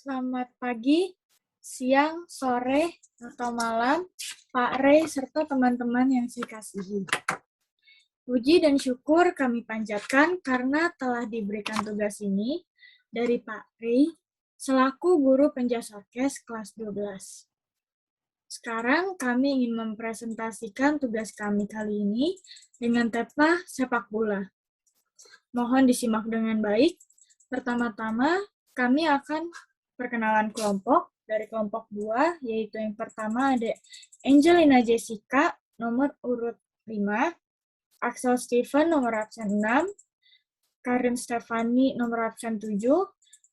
Selamat pagi, siang, sore, atau malam, Pak Rey serta teman-teman yang saya kasihi. Puji dan syukur kami panjatkan karena telah diberikan tugas ini dari Pak Rey selaku guru penjasarkes kelas 12. Sekarang kami ingin mempresentasikan tugas kami kali ini dengan tema sepak bola. Mohon disimak dengan baik. Pertama-tama, kami akan perkenalan kelompok dari kelompok 2, yaitu yang pertama ada Angelina Jessica, nomor urut 5, Axel Steven, nomor absen 6, Karin Stefani, nomor absen 7,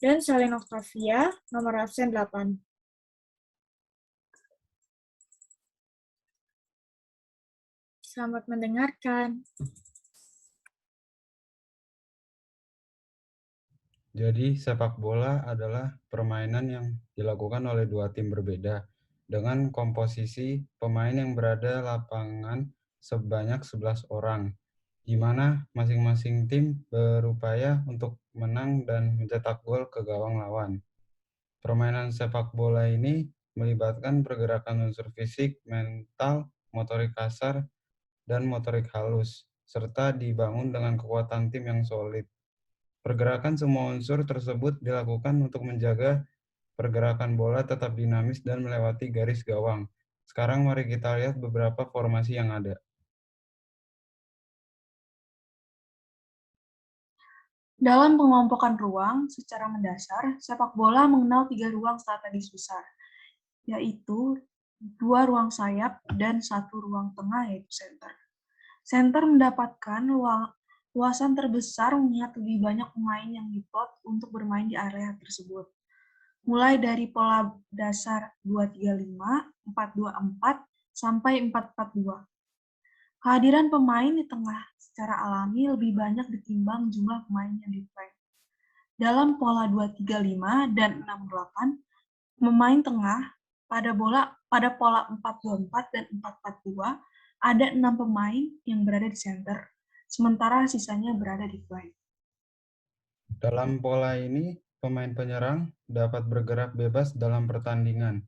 dan Selin Octavia, nomor absen 8. Selamat mendengarkan. Jadi, sepak bola adalah permainan yang dilakukan oleh dua tim berbeda dengan komposisi pemain yang berada lapangan sebanyak 11 orang, di mana masing-masing tim berupaya untuk menang dan mencetak gol ke gawang lawan. Permainan sepak bola ini melibatkan pergerakan unsur fisik, mental, motorik kasar, dan motorik halus, serta dibangun dengan kekuatan tim yang solid. Pergerakan semua unsur tersebut dilakukan untuk menjaga pergerakan bola tetap dinamis dan melewati garis gawang. Sekarang mari kita lihat beberapa formasi yang ada. Dalam pengelompokan ruang secara mendasar, sepak bola mengenal 3 ruang strategis besar, yaitu 2 ruang sayap dan 1 ruang tengah yaitu center. Center mendapatkan luasan terbesar mengingat lebih banyak pemain yang diplot untuk bermain di area tersebut. Mulai dari pola dasar 2-3-5, 4-2-4, sampai 4-4-2. Kehadiran pemain di tengah secara alami lebih banyak ditimbang jumlah pemain yang di flank. Dalam pola 2-3-5 dan 6-8, pemain tengah pada pola 4-2-4 dan 4-4-2 ada 6 pemain yang berada di center, sementara sisanya berada di flank. Dalam pola ini, pemain penyerang dapat bergerak bebas dalam pertandingan,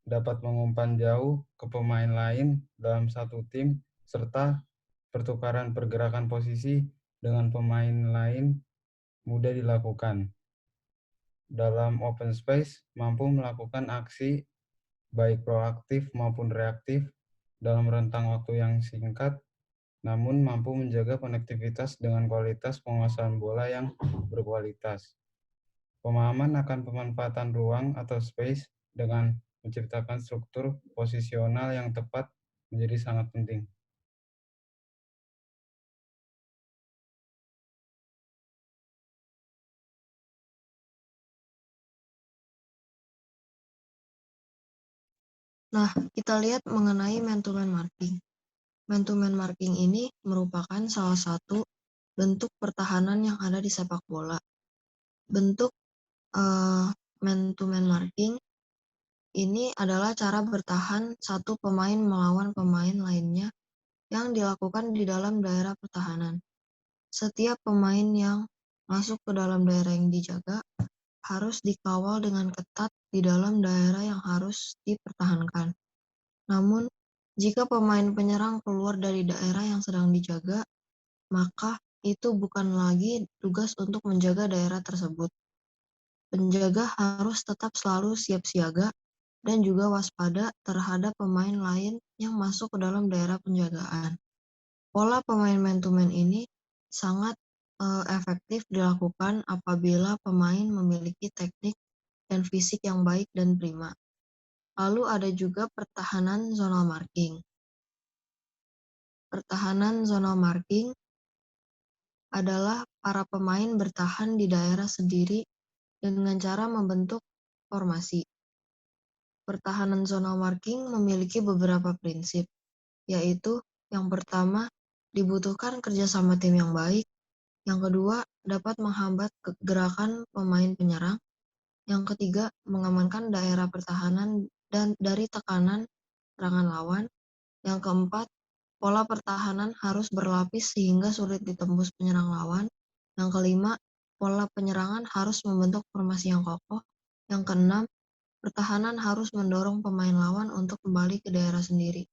dapat mengumpan jauh ke pemain lain dalam satu tim, serta pertukaran pergerakan posisi dengan pemain lain mudah dilakukan. Dalam open space, mampu melakukan aksi baik proaktif maupun reaktif dalam rentang waktu yang singkat, namun mampu menjaga konektivitas dengan kualitas penguasaan bola yang berkualitas. Pemahaman akan pemanfaatan ruang atau space dengan menciptakan struktur posisional yang tepat menjadi sangat penting. Nah, kita lihat mengenai man-to-man marking. Man-to-man marking ini merupakan salah satu bentuk pertahanan yang ada di sepak bola. Bentuk man-to-man marking ini adalah cara bertahan satu pemain melawan pemain lainnya yang dilakukan di dalam daerah pertahanan. Setiap pemain yang masuk ke dalam daerah yang dijaga harus dikawal dengan ketat di dalam daerah yang harus dipertahankan. Namun, jika pemain penyerang keluar dari daerah yang sedang dijaga, maka itu bukan lagi tugas untuk menjaga daerah tersebut. Penjaga harus tetap selalu siap siaga dan juga waspada terhadap pemain lain yang masuk ke dalam daerah penjagaan. Pola pemain man-to-man ini sangat efektif dilakukan apabila pemain memiliki teknik dan fisik yang baik dan prima. Lalu ada juga pertahanan zonal marking. Pertahanan zonal marking adalah para pemain bertahan di daerah sendiri dengan cara membentuk formasi. Pertahanan zonal marking memiliki beberapa prinsip, yaitu yang pertama, dibutuhkan kerjasama tim yang baik. Yang kedua, dapat menghambat gerakan pemain penyerang. Yang ketiga, mengamankan daerah pertahanan dan dari tekanan serangan lawan. Yang keempat, pola pertahanan harus berlapis sehingga sulit ditembus penyerang lawan. Yang kelima, pola penyerangan harus membentuk formasi yang kokoh. Yang keenam, pertahanan harus mendorong pemain lawan untuk kembali ke daerah sendiri.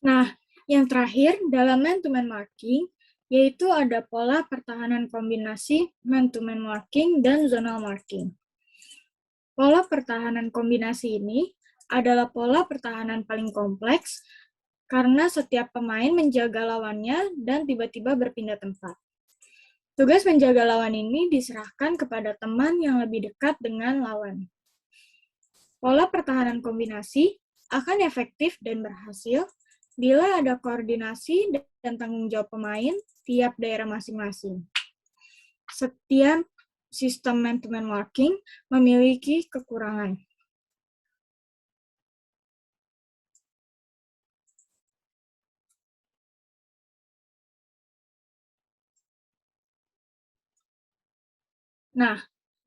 Nah, yang terakhir dalam man-to-man marking, yaitu ada pola pertahanan kombinasi man-to-man marking dan zonal marking. Pola pertahanan kombinasi ini adalah pola pertahanan paling kompleks karena setiap pemain menjaga lawannya dan tiba-tiba berpindah tempat. Tugas menjaga lawan ini diserahkan kepada teman yang lebih dekat dengan lawan. Pola pertahanan kombinasi akan efektif dan berhasil bila ada koordinasi dan tanggung jawab pemain tiap daerah masing-masing. Setiap sistem man-to-man marking memiliki kekurangan. Nah,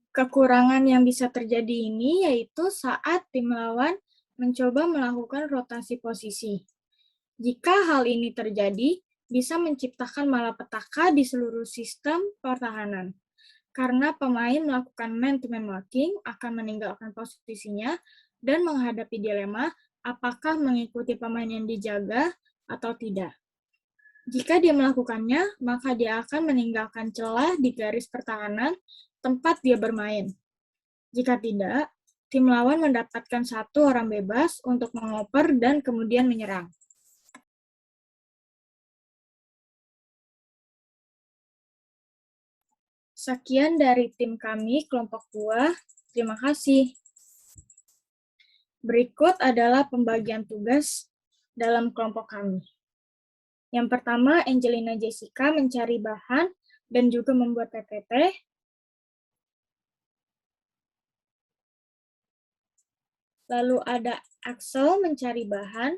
kekurangan yang bisa terjadi ini yaitu saat tim lawan mencoba melakukan rotasi posisi. Jika hal ini terjadi, bisa menciptakan malapetaka di seluruh sistem pertahanan. Karena pemain melakukan man-to-man marking akan meninggalkan posisinya dan menghadapi dilema apakah mengikuti pemain yang dijaga atau tidak. Jika dia melakukannya, maka dia akan meninggalkan celah di garis pertahanan tempat dia bermain. Jika tidak, tim lawan mendapatkan satu orang bebas untuk mengoper dan kemudian menyerang. Sekian dari tim kami, kelompok 2. Terima kasih. Berikut adalah pembagian tugas dalam kelompok kami. Yang pertama, Angelina Jessica mencari bahan dan juga membuat PPT. Lalu ada Axel mencari bahan.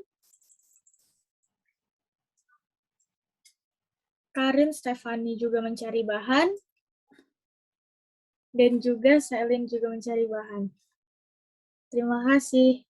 Karin Stefani juga mencari bahan. Dan juga Selin juga mencari bahan. Terima kasih.